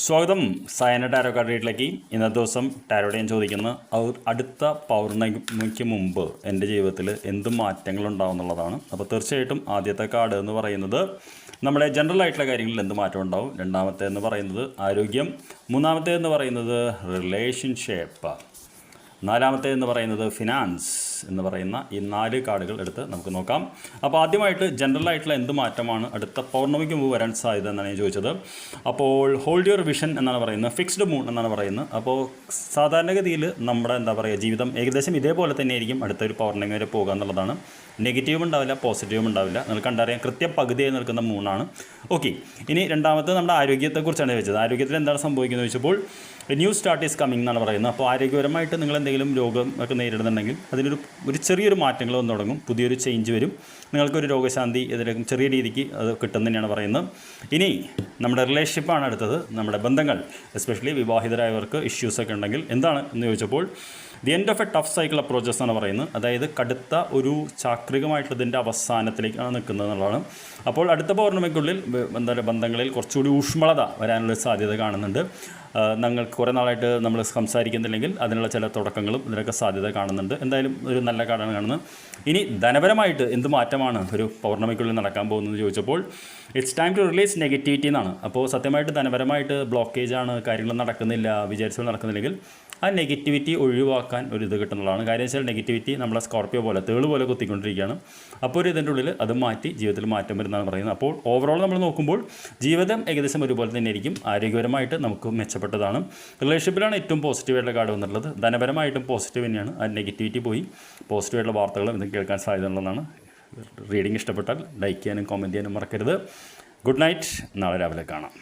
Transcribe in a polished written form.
സ്വാഗതം Sayana tarot card റീഡിലേക്ക്. ഇന്നത്തെ ദിവസം ടാരോടെ ഞാൻ ചോദിക്കുന്ന അടുത്ത പൗർണമിക്ക് മുമ്പ് എൻ്റെ ജീവിതത്തിൽ എന്ത് മാറ്റങ്ങളുണ്ടാവും എന്നുള്ളതാണ്. അപ്പോൾ തീർച്ചയായിട്ടും ആദ്യത്തെ കാർഡ് എന്ന് പറയുന്നത് നമ്മുടെ ജനറൽ ആയിട്ടുള്ള കാര്യങ്ങളിൽ എന്ത് മാറ്റം ഉണ്ടാവും. രണ്ടാമത്തെ എന്ന് പറയുന്നത് ആരോഗ്യം. മൂന്നാമത്തെ എന്ന് പറയുന്നത് റിലേഷൻഷിപ്പ്. നാലാമത്തെ എന്ന് പറയുന്നത് ഫിനാൻസ് എന്ന് പറയുന്ന ഈ 4 കാർഡുകൾ എടുത്ത് നമുക്ക് നോക്കാം. അപ്പോൾ ആദ്യമായിട്ട് ജനറൽ ആയിട്ടുള്ള എന്ത് മാറ്റമാണ് അടുത്ത പൗർണമിക്ക് മുമ്പ് വരാൻ സാധ്യത എന്നാണ് ഞാൻ ചോദിച്ചത്. അപ്പോൾ ഹോൾഡ് യുവർ വിഷൻ എന്നാണ് പറയുന്നത്, ഫിക്സ്ഡ് മൂൺ എന്നാണ് പറയുന്നത്. അപ്പോൾ സാധാരണഗതിയിൽ നമ്മുടെ ജീവിതം ഏകദേശം ഇതേപോലെ തന്നെ ആയിരിക്കും അടുത്തൊരു പൗർണമി വരെ പോകുക എന്നുള്ളതാണ്. നെഗറ്റീവും ഉണ്ടാവില്ല, പോസിറ്റീവും ഉണ്ടാവില്ല. നിങ്ങൾക്ക് കണ്ടറിയാം കൃത്യം പകുതിയായി നിൽക്കുന്ന മൂണാണ്. ഓക്കെ, ഇനി രണ്ടാമത്തെ നമ്മുടെ ആരോഗ്യത്തെക്കുറിച്ചാണ് ചോദിച്ചത്. ആരോഗ്യത്തിൽ എന്താണ് സംഭവിക്കുന്നത് ചോദിച്ചപ്പോൾ ന്യൂ സ്റ്റാർട്ട് ഈസ് കമ്മിങ് എന്നാണ് പറയുന്നത്. അപ്പോൾ ആരോഗ്യപരമായിട്ട് നിങ്ങൾ എന്തെങ്കിലും രോഗം ഒക്കെ നേരിടുന്നുണ്ടെങ്കിൽ അതിനൊരു ചെറിയൊരു മാറ്റങ്ങൾ വന്നു തുടങ്ങും, പുതിയൊരു ചേഞ്ച് വരും, നിങ്ങൾക്കൊരു രോഗശാന്തി ഇതിലേക്ക് ചെറിയ രീതിക്ക് അത് കിട്ടും തന്നെയാണ് പറയുന്നത്. ഇനി നമ്മുടെ റിലേഷൻഷിപ്പാണ് അടുത്തത്, നമ്മുടെ ബന്ധങ്ങൾ, എസ്പെഷ്യലി വിവാഹിതരായവർക്ക് ഇഷ്യൂസൊക്കെ ഉണ്ടെങ്കിൽ എന്താണ് എന്ന് ചോദിച്ചപ്പോൾ the end of A tough cycle approaches എന്നാണ് പറയുന്നത്. അതായത് കടുത്ത ഒരു ചാക്രികമായിട്ടുള്ളതിൻ്റെ അവസാനത്തിലേക്കാണ് നിൽക്കുന്നത് എന്നുള്ളതാണ്. അപ്പോൾ അടുത്ത പൗർണമിക്കുള്ളിൽ ബന്ധങ്ങളിൽ കുറച്ചുകൂടി ഊഷ്മളത വരാനുള്ള സാധ്യത കാണുന്നുണ്ട്. ഞങ്ങൾക്ക് കുറേ നാളായിട്ട് നമ്മൾ സംസാരിക്കുന്നില്ലെങ്കിൽ അതിനുള്ള ചില തുടക്കങ്ങളും ഇതിനൊക്കെ സാധ്യത കാണുന്നുണ്ട്. എന്തായാലും ഒരു നല്ല കാർഡാണ് കാണുന്നത്. ഇനി ധനപരമായിട്ട് എന്ത് മാറ്റമാണ് ഒരു പൗർണമിക്കുള്ളിൽ നടക്കാൻ പോകുന്നത് ചോദിച്ചപ്പോൾ it's time to release negativity എന്നാണ്. അപ്പോൾ സത്യമായിട്ട് ധനപരമായിട്ട് ബ്ലോക്കേജാണ്, കാര്യങ്ങൾ നടക്കുന്നില്ല, വിചാരിച്ചത് നടക്കുന്നില്ലെങ്കിൽ ആ നെഗറ്റിവിറ്റി ഒഴിവാക്കാൻ ഒരു ഇത് കിട്ടുന്നതാണ്. കാര്യം വെച്ചാൽ നെഗറ്റിവിറ്റി നമ്മളെ സ്കോർപ്പിയോ പോലെ തേള് പോലെ കുത്തിക്കൊണ്ടിരിക്കുകയാണ്. അപ്പോൾ ഒരു ഇതിൻ്റെ ഉള്ളിൽ അത് മാറ്റി ജീവിതത്തിൽ മാറ്റം വരുന്നതാണ് പറയുന്നത്. അപ്പോൾ ഓവറോൾ നമ്മൾ നോക്കുമ്പോൾ ജീവിതം ഏകദേശം ഒരുപോലെ തന്നെ ആയിരിക്കും. ആരോഗ്യപരമായിട്ട് നമുക്ക് മെച്ചപ്പെട്ടതാണ്. റിലേഷൻഷിപ്പിലാണ് ഏറ്റവും പോസിറ്റീവായിട്ടുള്ള കാർഡ് വന്നിട്ടുള്ളത്. ധനപരമായിട്ടും പോസിറ്റീവ് തന്നെയാണ്. ആ നെഗറ്റിവിറ്റി പോയി പോസിറ്റീവായിട്ടുള്ള വാർത്തകളും ഇത് കേൾക്കാൻ സാധ്യതയുള്ളതാണ്. റീഡിംഗ് ഇഷ്ടപ്പെട്ടാൽ ലൈക്ക് ചെയ്യാനും കമൻറ്റ് ചെയ്യാനും മറക്കരുത്. Good night. നാളെ രാവിലെ കാണാം.